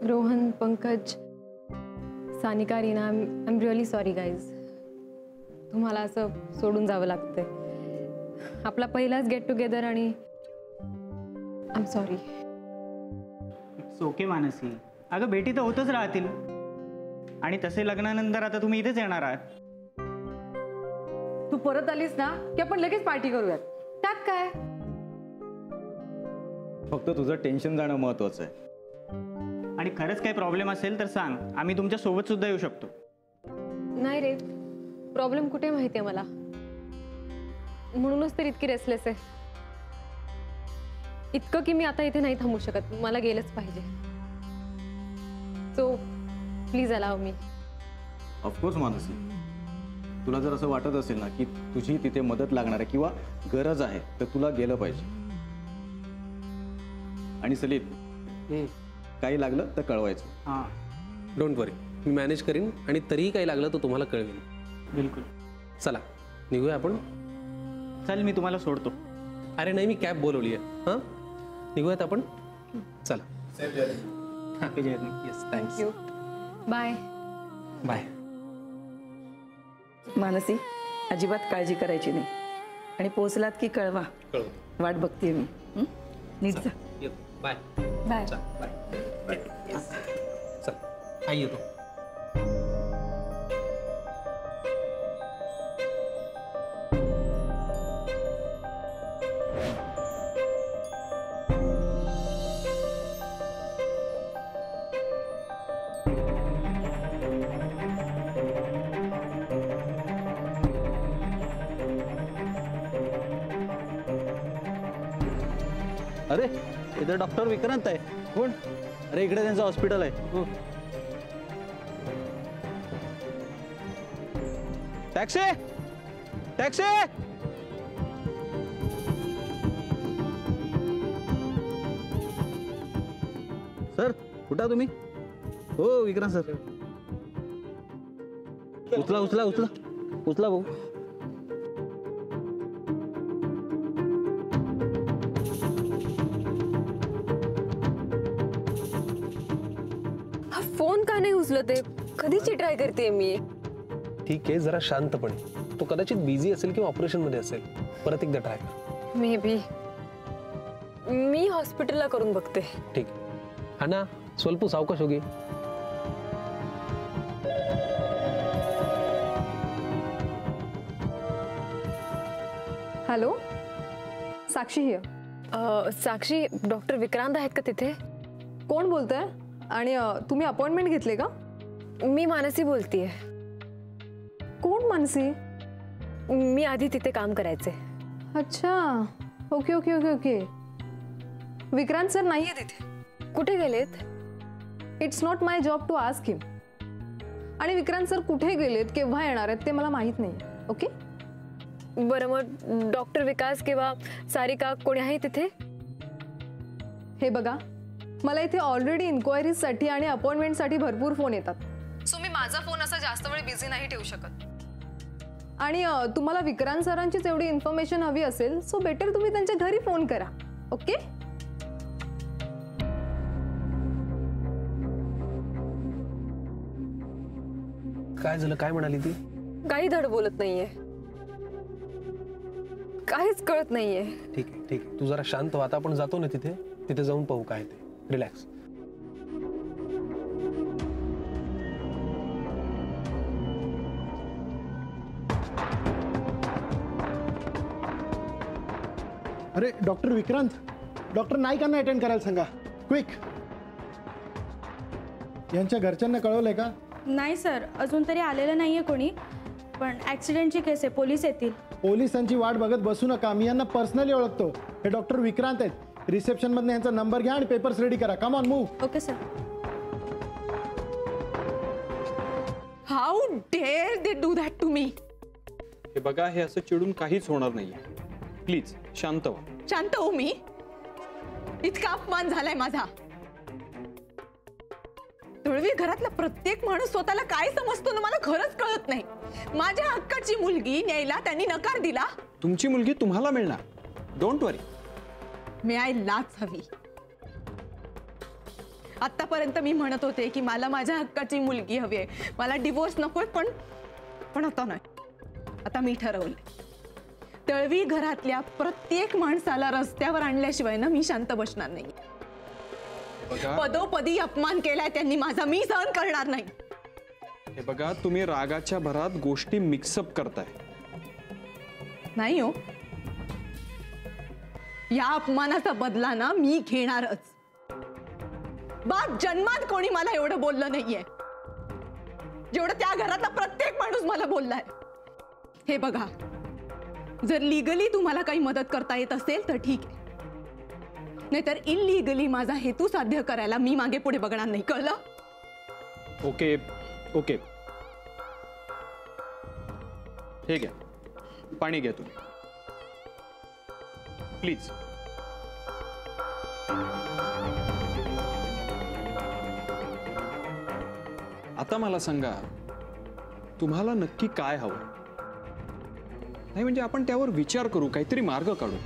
Rohan, Pankaj, Sanika, Reena, I am really sorry guys. तुम्हाला असं सोडून जावं लागतंय. आपला पहिलाच गेट टुगेदर आणि I am sorry. It's okay Mansi. अगं भेटी तर होतच राहतील. आणि तसे लग्नानंतर आता तुम्ही इथेच येणार आहात. तू परत आलीस ना की आपण लगेच पार्टी करूयात. त्यात काय. फक्त तुझं टेन्शन जाणं महत्वाचं आहे. आणि खरंच काही प्रॉब्लेम असेल तर सांग, आम्ही तुमच्या सोबत सुद्धा येऊ शकतो. नाही रे, प्रॉब्लेम कुठे माहिती आहे मला. म्हणूनच तर इतकी रेसलेस आहे. इतकं की मी आता इथे नाही थांबू शकत. मला गेलंच पाहिजे. So please allow me. Of course Mansi, तुला जर असं वाटत असेल ना की तुझी तिथे मदत लागणार आहे किंवा गरज आहे तर तुला गेलं पाहिजे. आणि सलील, काही लागलं तर कळवायचं. हां, डोंट वरी, मी मॅनेज करीन. आणि तरीही काही लागलं तर तुम्हाला कळवेन. बिलकुल. चला निघूया आपण. चल मी तुम्हाला सोडतो. अरे नाही, मी कॅब बोलवली आहे. हां, निघूयात आपण. चला. Happy journey. Yes, thanks. Bye. Bye. Mansi, अजिबात काळजी करायची नाही. आणि पोहोचलात की कळवा. वाट बघते मी. नीट जा. बाय. बाय. बाय. चल, आई येतो. अरे इथे डॉक्टर विक्रांत आहे. कोण? अरे इकडे त्यांचं हॉस्पिटल आहे. Taxi, taxi. सर कुठं तुम्ही? हो विक्रांत सर. उचला उचला उचला उचला भाऊ. फोन का नाही उचलत आहे? कधीची ट्राय करते मी. ठीक आहे, जरा शांतपणे. तो कदाचित बिझी असेल किंवा ऑपरेशनमध्ये असेल. परत एकदा ट्राय कर. May be. मी हॉस्पिटलला करून बघते. ठीक. हा ना, स्वल्प सावकाश होगी. Hello, Sakshi here. Sakshi, doctor Vikrant आहेत का तिथे? कोण बोलतंय? आणि तुम्ही अपॉइंटमेंट घेतली का? मी मानसी बोलतेय. कोण मानसी? मी आधी तिथे काम करायचे. अच्छा, okay okay okay okay. Vikrant sir नाही आहे तिथे. कुठे गेलेत? It's not my job to ask him. आणि विक्रांत सर कुठे गेलेत, केव्हा येणार आहेत ते मला माहीत नाही. ओके. बरं, मग डॉक्टर विकास किंवा सारिका कोणी आहे तिथे? हे बघा, मला इथे ऑलरेडी इन्क्वायरीजसाठी आणि अपॉइंटमेंटसाठी भरपूर फोन येतात. सो मी माझा फोन असा जास्त वेळ बिझी नाही ठेवू शकत. आणि तुम्हाला विक्रांत सरांचीच एवढी इन्फॉर्मेशन हवी असेल सो बेटर तुम्ही त्यांच्या घरी फोन करा. ओके. काय झालं? काय म्हणाली ती? काही धड बोलत नाहीये. काहीच कळत नाहीये. ठीक आहे, ठीक आहे. तू जरा शांत व्हा. आता आपण जातो ना तिथे. तिथे जाऊन पाहू काय ते. रिलॅक्स. अरे डॉक्टर विक्रांत, डॉक्टर नाईकांना अटेंड करायला सांगा. क्विक. यांच्या घरच्यांना कळवलंय का? नाही सर, अजून तरी आलेलं नाहीये कोणी. पण ॲक्सिडेंटची केस आहे, पोलीस येतील. पोलिसांची वाट बघत बसू नका. मी यांना पर्सनली ओळखतो. हे डॉक्टर विक्रांत आहेत. रिसेप्शनमधून यांचा नंबर घ्या आणि पेपर्स रेडी करा. Come on, move. Okay sir. How dare they do that to me. हे बघा, हे असं चिडून काहीच होणार नाहीये. प्लीज शांत व्हा. शांत हो मी? इतका अपमान झालाय माझा. तुळवी घरातला प्रत्येक माणूस स्वतःला काय समजतो ना मला खरंच कळत नाही. माझ्या हक्काची मुलगी न्यायला त्यांनी नकार दिला. तुमची मुलगी तुम्हाला मिळणार. डोंट वरी. मिळायलाच हवी. आतापर्यंत मी म्हणत होते की मला माझ्या हक्काची मुलगी हवी आहे, मला डिवोर्स नकोय, पण आता नाही. आता मी ठरवलंय, तळवी घरातल्या प्रत्येक माणसाला रस्त्यावर आणल्याशिवाय ना मी शांत बसणार नाही. पदोपदी अपमान केलाय त्यांनी माझा, मी सहन करणार नाही. हे बघा, तुम्ही रागाच्या भरात गोष्टी मिक्सअप करताय. नाही हो, या अपमानाचा बदला ना मी घेणारच. बाप जन्मात कोणी मला एवढं बोललं नाहीये जेवढं त्या घरातला प्रत्येक माणूस मला बोललाय. हे बघा, जर लिगली तुम्हाला काही मदत करता येत असेल तर ठीक आहे, नाहीतर इलिगली माझा हेतू साध्य करायला मी मागे पुढे बघणार नाही, कळलं? ओके ओके, हे घ्या पाणी घ्या तुम्ही प्लीज. आता मला सांगा, तुम्हाला नक्की काय हवं? नाही म्हणजे आपण त्यावर विचार करू, काहीतरी मार्ग काढू.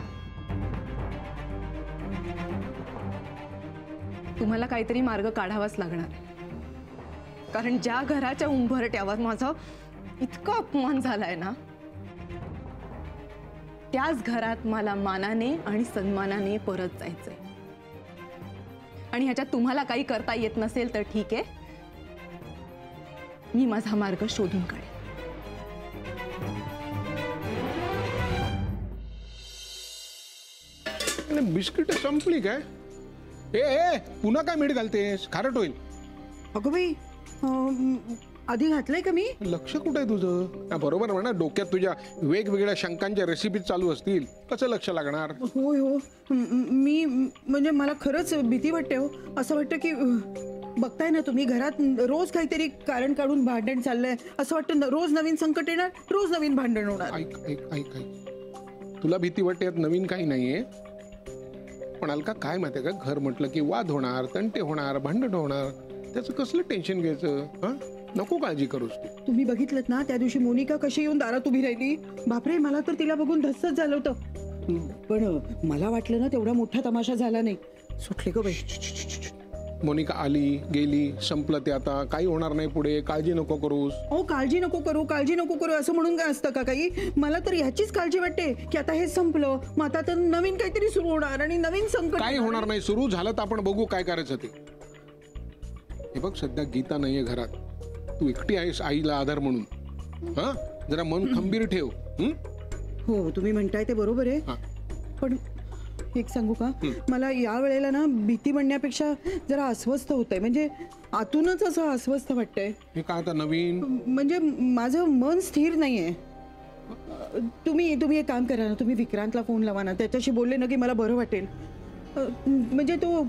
तुम्हाला काहीतरी मार्ग काढावाच लागणार, कारण ज्या घराच्या उंबरट्यावर माझा इतका अपमान झालाय ना, त्याच घरात मला मानाने आणि सन्मानाने परत जायचंय. आणि ह्याच्यात तुम्हाला काही करता येत नसेल तर ठीक आहे, मी माझा मार्ग शोधून काढेन. बिस्किट संपली काय? ए पुन्हा काय मीठ घालतेस? खारट होईल. अगं बाई, आधी घातलंय का मी? लक्ष कुठे आहे तुझं? बरोबर म्हणा, डोक्यात तुझ्या वेगवेगळ्या शंकांच्या रेसिपी चालू असतील, कसं लक्ष लागणार? होय हो, मी म्हणजे मला खरंच भीती वाटते हो. असं वाटतं की बघताय ना तुम्ही, घरात रोज काहीतरी कारण काढून भांडण चाललंय. असं वाटतं रोज नवीन संकट येणार, रोज नवीन भांडण होणार. ऐक ऐक ऐक ऐक, तुला भीती वाटते, यात नवीन काही नाहीये. पण अलका, काय माहितीये का, घर म्हटलं की वाद होणार, तंटे होणार, भांडण होणार, त्याचं कसलं टेन्शन घ्यायचं? हा, नको काळजी करूस तू. तुम्ही बघितलं ना त्या दिवशी मोनिका कशी येऊन दारात उभी राहिली? बापरे, मला तर तिला बघून धस्सच झालं होतं. पण मला वाटलं ना तेवढा मोठा तमाशा झाला नाही. सुटले ग बाई. मोनिका आली गेली, संपलं ते. आता काही होणार नाही पुढे, काळजी नको करूस. हो, काळजी नको करू, काळजी नको करू असं म्हणून काय असतं का काही? मला तर ह्याचीच काळजी वाटते की आता हे संपलं, मग आता तर नवीन काहीतरी सुरू होणार आणि नवीन संकट. काही होणार नाही, सुरू झालं तर आपण बघू काय करायचं ते. हे बघ, सध्या गीता नाहीये घरात, तू एकटी आहेस आईला आधार म्हणून. हा, जरा मन खंबीर ठेव. हो, तुम्ही म्हणताय ते बरोबर आहे. पण एक सांगू का, मला या वेळेला ना भीती म्हणण्यापेक्षा जरा अस्वस्थ होतंय. म्हणजे आतूनच असं अस्वस्थ वाटतंय. हे काय आता नवीन? म्हणजे माझं मन स्थिर नाहीये. तुम्ही एक काम करा ना, तुम्ही विक्रांतला फोन लावा ना, त्याच्याशी बोलले ना की मला बरं वाटेल. म्हणजे तो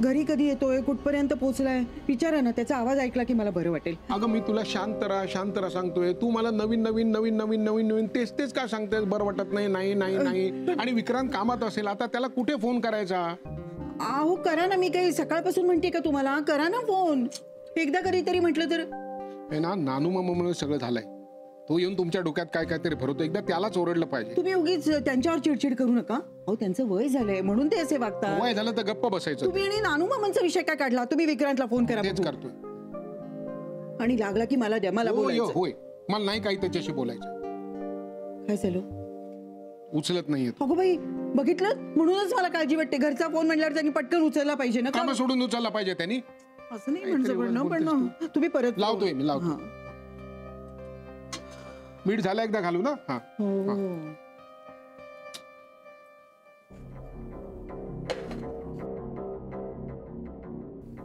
घरी कधी येतोय, कुठपर्यंत पोहोचलाय, विचारा ना, त्याचा आवाज ऐकला की मला बरं वाटेल. अगं, मी तुला शांत राहा सांगतोय, तू मला नवीन नवीन नवीन नवीन नवीन नवीन तेच काय सांगतेस? बरं वाटत नाही? नाही नाही नाही. आणि विक्रांत कामात असेल, आता त्याला कुठे फोन करायचा? अहो करा ना, मी काही सकाळपासून म्हणते का तुम्हाला? करा ना फोन, एकदा कधीतरी म्हटलं तर. हे ना, नानू मामामुळे सगळं झालंय. तो येऊन तुमच्या डोक्यात काय काहीतरी भरवतो, एकदा त्यालाच ओरडलं पाहिजे. तुम्ही उगीच त्यांच्यावर चिडचिड करू नका. अहो, त्यांचं वय झालंय म्हणून ते असे वागतात. वय झालं तर गप्प बसायचं. तुम्ही आणि नानू मामांचा विषय काय काढला? तुम्ही विक्रांतला फोन करा. तेच करतोय. आणि लागला की मला द्या, मला बोलायचं. होय, मला नाही काही त्याच्याशी बोलायचं. काय झालं? उचलत नाहीये. अगो बाई, बघितलं, म्हणूनच मला काळजी वाटते. घरचा फोन म्हणल्यावर त्यांनी पटकन उचलला पाहिजे ना. काम सोडून उचलला पाहिजे त्यांनी. असं नाही म्हणलं, पण तुम्ही परत लावतोय मी, लावतो. मीठ झालं एकदा घालू ना. हा,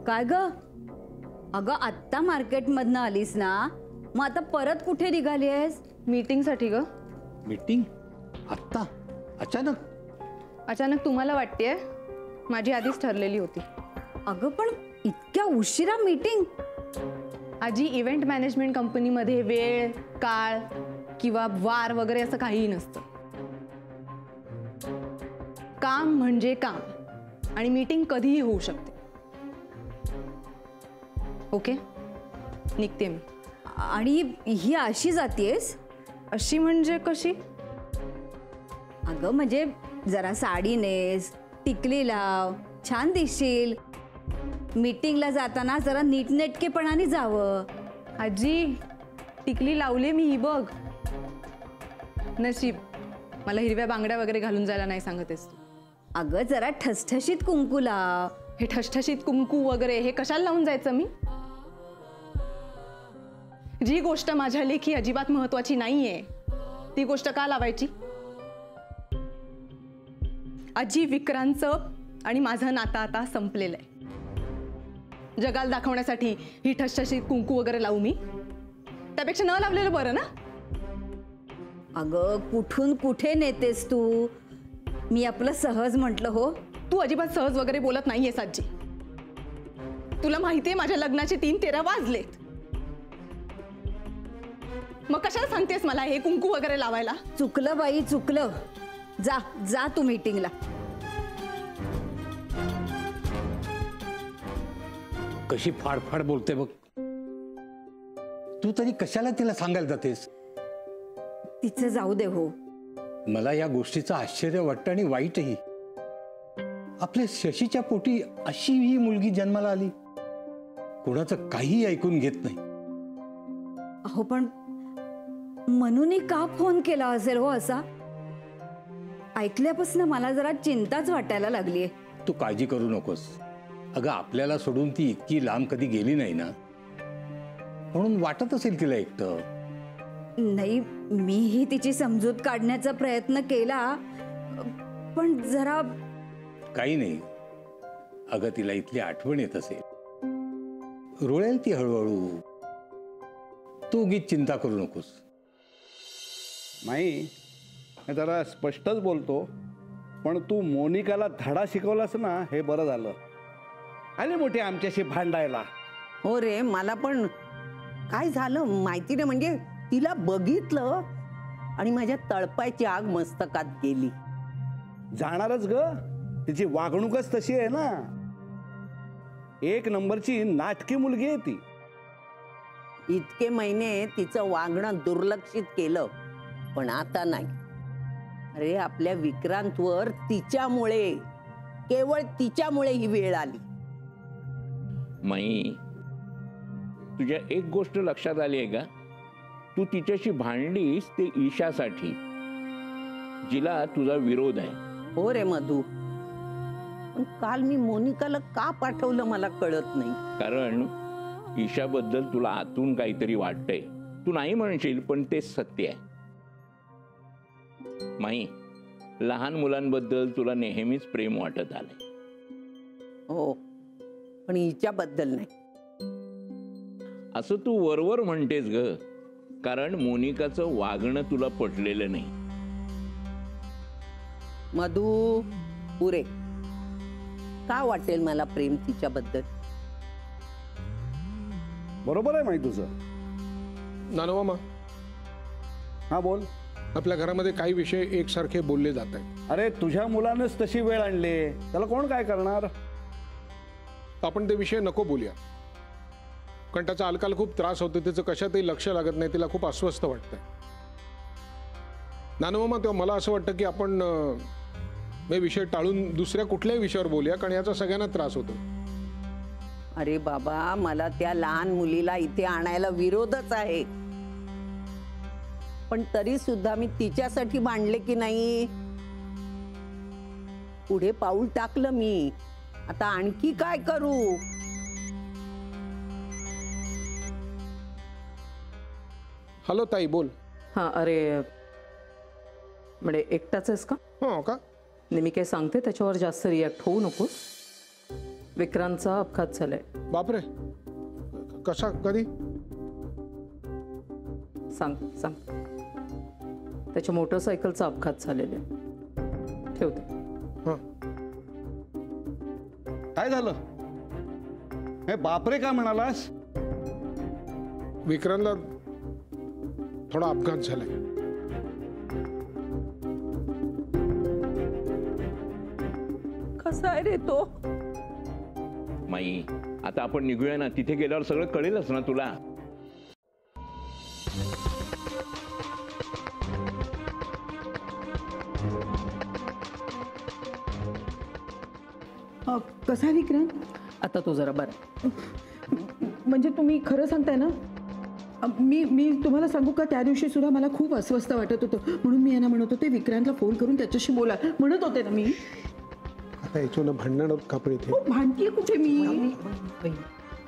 काय ग? अगं, आत्ता मार्केटमधनं आलीस ना, मग आता परत कुठे निघाली आहेस? मीटिंग साठी ग. मीटिंग? आत्ता अचानक? अचानक तुम्हाला वाटतेय? माझी आधीच ठरलेली होती. अगं, पण इतक्या उशिरा मीटिंग? आजी, इव्हेंट मॅनेजमेंट कंपनीमध्ये वेळ, काळ किंवा वार वगैरे असं काहीही नसतं. काम म्हणजे काम, आणि मीटिंग कधीही होऊ शकते. ओके, निघते मी. आणि ही अशी जातीयेस? अशी म्हणजे कशी? अगं, म्हणजे जरा साडी नेस, टिकली लाव, छान दिसशील. मीटिंगला जाताना जरा नीटनेटकेपणाने जावं. आजी टिकली लावली मी, ही बघ. नशीब मला हिरव्या बांगड्या वगैरे घालून जायला नाही सांगतेस तू. अगं जरा ठसठशीत कुंकू लाव. हे ठसठशीत कुंकू वगैरे हे कशाला लावून जायचं मी? जी गोष्ट माझ्या लेखी अजिबात महत्वाची नाहीये ती गोष्ट का लावायची? आजी, विक्रांतचं आणि माझं नातं आता संपलेलं आहे. जगाला दाखवण्यासाठी ही ठसठशीत कुंकू वगैरे लावू मी? त्यापेक्षा न लावलेलं बरं ना. अगं कुठून कुठे नेतेस तू? मी आपलं सहज म्हटलं हो. तू अजिबात सहज वगैरे बोलत नाहीयेस आजी. तुला माहितीये माझ्या लग्नाचे 3 तेरा वाजलेत. मग कशाला सांगतेस मला हे कुंकू वगैरे लावायला? चुकलं बाई, चुकलं. जा जा तू मीटिंगला. कशी फाडफाड बोलते बघ. तू तरी कशाला तिला सांगायला जातेस? तिचं जाऊ दे हो. मला या गोष्टीचं आश्चर्य वाटतं आणि वाईटही. आपल्या शशीच्या पोटी अशी ही मुलगी जन्माला आली, कोणाचं काही ऐकून घेत नाही. अहो पण मनूने का फोन केला असेल हो असा? ऐकल्यापासून मला जरा चिंताच वाटायला लागलीये. तू काळजी करू नकोस. अगं आपल्याला सोडून ती इतकी लांब कधी गेली नाही ना, म्हणून वाटत असेल तिला एकटं. नाही, मीही तिची समजूत काढण्याचा प्रयत्न केला, पण जरा. काही नाही. अगं तिला इथली आठवण येत असेल, रुळेल ती हळूहळू. तू उगीच चिंता करू नकोस. माई, मी जरा स्पष्टच बोलतो, पण तू मोनिकाला धडा शिकवलास ना, हे बरं झालं. आले मोठे आमच्याशी भांडायला. हो रे, मला पण काय झालं माहिती नाही. म्हणजे तिला बघितलं आणि माझ्या तळपायची आग मस्तकात गेली. जाणारच ग, तिची वागणूकच तशी आहे ना. 1 नंबरची नाटकी मुलगी आहे ती. इतके महिने तिचं वागणं दुर्लक्षित केलं, पण आता नाही. अरे आपल्या विक्रांतवर तिच्यामुळे, केवळ तिच्यामुळे ही वेळ आली. माई, तुझ्या एक गोष्ट लक्षात आली आहे का? तू तिच्याशी भांडलीस ते ईशासाठी, जिला तुझा विरोध आहे. हो रे मधू, पण काल मी मोनिकाला का पाठवलं मला कळत नाही. कारण ईशाबद्दल तुला आतून काहीतरी वाटतंय. तू नाही म्हणशील, पण ते सत्य आहे. माई, लहान मुलांबद्दल तुला नेहमीच प्रेम वाटत आलंय. हो, पण हिच्याबद्दल नाही. असं तू वरवर म्हणतेस ग, कारण मोनिकाचं वागणं तुला पटलेलं नाही. मधू, पुरे का वाटेल मला प्रेम तिच्याबद्दल? बरोबर आहे माहिती तुझं. नानोमामा, हा बोल. आपल्या घरामध्ये काही विषय एकसारखे बोलले जात आहेत. अरे तुझ्या मुलानेच तशी वेळ आणली, त्याला कोण काय करणार? आपण ते विषय नको बोलूया, कारण त्याचा अलकाला खूप त्रास होतो. तिचं कशातही लक्ष लागत नाही, तिला खूप अस्वस्थ वाटतंय. नानोमामा, तेव्हा मला असं वाटतं की आपण हे विषय टाळून दुसऱ्या कुठल्याही विषयावर बोलूया, कारण याचा सगळ्यांना त्रास होतो. अरे बाबा, मला त्या लहान मुलीला इथे आणायला विरोधच आहे, पण तरी सुद्धा मी तिच्यासाठी भांडले की नाही. पुढे पाऊल टाकलं मी, आता आणखी काय करू? हॅलो ताई, बोल. हा, अरे म्हणजे एकटाच आहेस का? हो का? मी काही सांगते त्याच्यावर जास्त रिॲक्ट होऊ नकोस. विक्रांतचा अपघात झालाय. बापरे, कसा, कधी? सांग सांग. त्याच्या मोटरसायकलचा अपघात झालेला आहे. ठेवते. काय झालं? हे बापरे का म्हणालास? विक्रांतला थोडा अपघात झालाय. कसा आहे रे तो? माई, आता आपण निघूया ना. तिथे गेल्यावर सगळं कळेलच ना तुला. कसा विक्रांत? आता तो जरा बरा. म्हणजे तुम्ही खरं सांगताय ना? मी तुम्हाला सांगू का, त्या दिवशी सुद्धा मला खूप अस्वस्थ वाटत होतं, म्हणून मी यांना म्हणत होते विक्रांतला फोन करून त्याच्याशी बोला म्हणत होते ना मी. आता याच्यानं भांडणार का पण इथे? भांडतीये कुठे मी?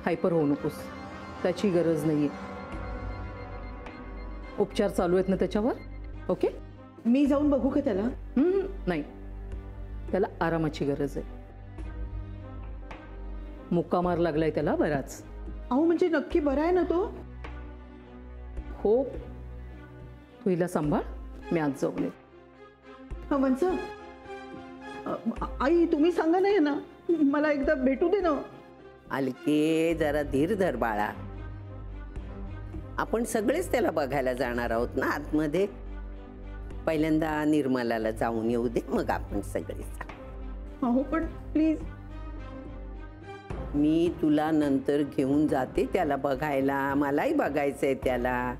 हायपर होऊ नकोस, त्याची गरज नाहीये. उपचार चालू आहेत ना त्याच्यावर. ओके, मी जाऊन बघू का त्याला? नाही, त्याला आरामाची गरज आहे. मुक्का मार लागलाय त्याला बराच. अहो म्हणजे नक्की बरा आहे ना तो? हो, तू हिला सांभाळ, मी आज जाऊन वंस. आई तुम्ही सांगा नाही ना, मला एकदा भेटू दे ना. अलके जरा धीर धर बाळा, आपण सगळेच त्याला बघायला जाणार आहोत ना आतमध्ये. पहिल्यांदा निर्मलाला जाऊन येऊ दे, मग आपण सगळे जाऊ. हो पण प्लीज. मी तुला नंतर घेऊन जाते त्याला बघायला, मलाही बघायचंय त्याला.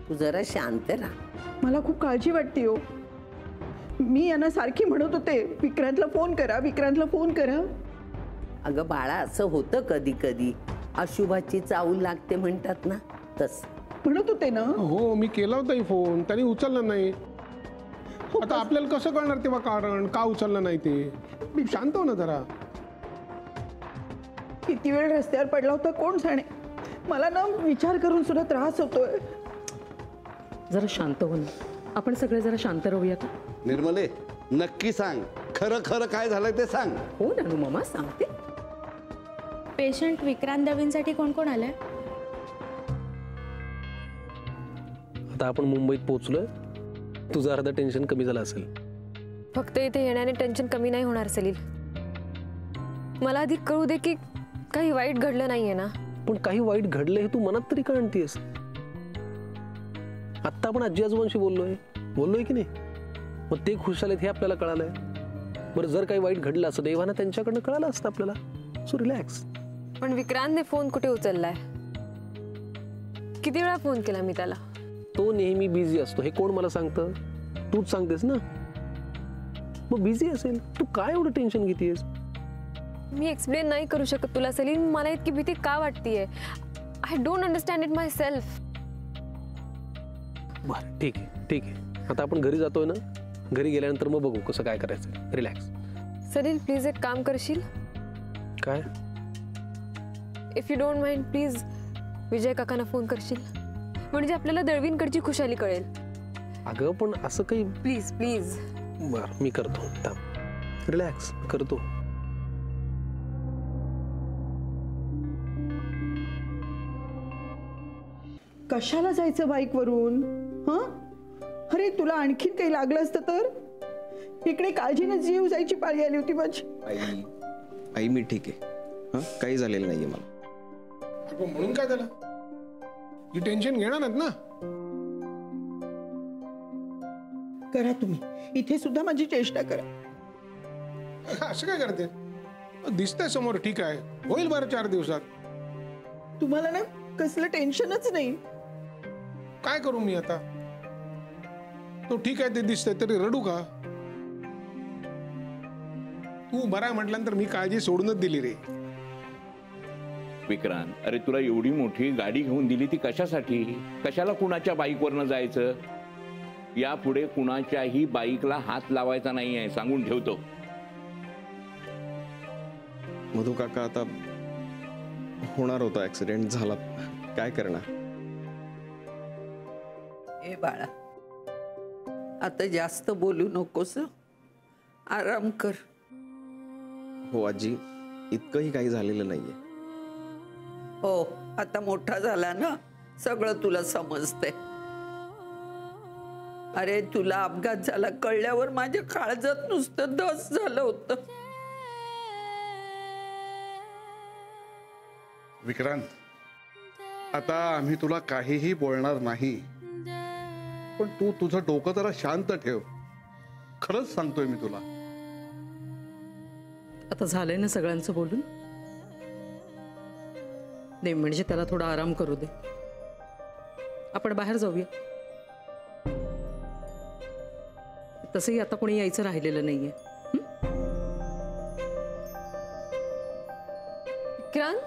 तू जरा शांत राहा. मला खूप काळजी वाटते हो. मी यांना सारखी म्हणत होते विक्रांतला फोन करा, विक्रांतला फोन करा. अगं बाळा, असं होतं कधी कधी, अशुभाची चावल लागते म्हणतात ना, तस म्हणत होते ना. हो, मी केला होता फोन, त्यांनी उचलला नाही. आता आपल्याला कसं कळणार तेव्हा कारण का उचललं नाही ते? मी शांत हो ना जरा. किती वेळ रस्त्यावर पडला होता कोण जाणे. मला ना विचार करून सुद्धा त्रास होतोय. जरा शांत हो ना, आपण सगळे जरा शांत राहूया का? निर्मले, नक्की सांग, खरं खरं काय झालंय ते सांग. हो नानू मामा, सांगते. पेशंट विक्रांत दवींसाठी कोण कोण आलंय? आता आपण मुंबईत पोहोचलोय, तुझं अर्धा टेन्शन कमी झालं असेल. फक्त इथे येण्याने टेन्शन कमी नाही होणार सलील. मला आधी कळू दे की काही वाईट घडलं नाहीये ना. पण काही वाईट घडलं हे तू मनात तरी का आणतेस? आत्ता आपण आजी आजोबांशी बोललोय की नाही? मग ते खुश झालेत हे आपल्याला कळालंय. बरं, जर काही वाईट घडलं असं देवाना त्यांच्याकडनं कळालं असतं आपल्याला. So relax. पण विक्रांतने फोन कुठे उचललाय? किती वेळा फोन केला मी त्याला. तो नेहमी बिझी असतो, हे कोण मला सांगतं? तूच सांगतेस ना. मग बिझी असेल, तू काय एवढं टेन्शन घेतेस? मी एक्सप्लेन नाही करू शकत तुला सलीम, मला इतकी भीती का वाटतेय. I don't understand it my self. बरं, ठीक आहे. आता आपण घरी जातोय ना, घरी गेल्यानंतर मग बघू कसं काय करायचं. रिलॅक्स. सलील प्लीज एक काम करशील? काय? If you don't mind please Vijay काकांना फोन करशील, म्हणजे आपल्याला दळवींकडची खुशाली कळेल. अगं पण असं काही. Please please. बरं, मी करतो. रिलॅक्स करतो. कशाला जायचं बाईकवरून? अरे तुला आणखीन काही लागलं असतं तर? इकडे काळजीने जीव जायची पाळी आली होती माझी. आई मी ठीक आहे, काही झालेलं नाहीये मला. म्हणून काय झालं? ही टेन्शन घेणार ना. करा तुम्ही, इथे सुद्धा माझी चेष्टा करा. असं काय करते? दिसतंय समोर, ठीक आहे, होईल बरं 4 दिवसात. तुम्हाला ना कसलं टेन्शनच नाही. काय करू मी आता? तो ठीक आहे ते दिसतंय तरी रडू का? तू बरा म्हटल्यानंतर मी काळजी सोडूनच दिली रे. विक्रांत, अरे तुला एवढी मोठी गाडी घेऊन दिली ती कशासाठी? कशाला कुणाच्या बाईकवरनं जायचं? यापुढे कुणाच्याही बाईकला हात लावायचा नाही आहे, सांगून ठेवतो. मधू काका, आता होणार होता ऍक्सिडेंट, झाला, काय करणार? ए बाळा, आता जास्त बोलू नकोस, आराम कर. हो आजी, इतकंही काही झालेलं नाहीये. हो, आता मोठा झाला ना, सगळं तुला समजतंय. अरे तुला अपघात झाला कळल्यावर माझ्या काळजात नुसतं धस झालं होतं. विक्रांत, आता आम्ही तुला काहीही बोलणार नाही, पण तू तुझं डोकं जरा शांत ठेव. खरंच सांगतोय मी तुला. आता झालंय ना सगळ्यांचं बोलून. नाही म्हणजे त्याला थोडा आराम करू दे. आपण बाहेर जाऊया. तसंही आता कोणी यायचं राहिलेलं नाहीये. विक्रांत,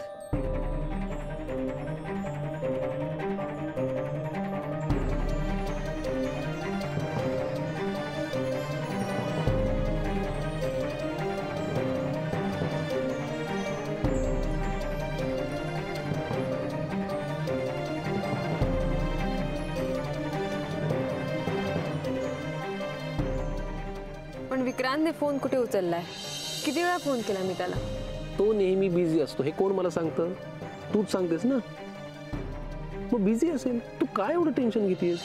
पण विक्रांतने फोन कुठे उचललाय? किती वेळा फोन केला मी त्याला. तो नेहमी बिझी असतो. हे कोण मला सांगतं? तूच सांगतेस ना. मग बिझी असेल, तू काय एवढं टेन्शन घेतेस?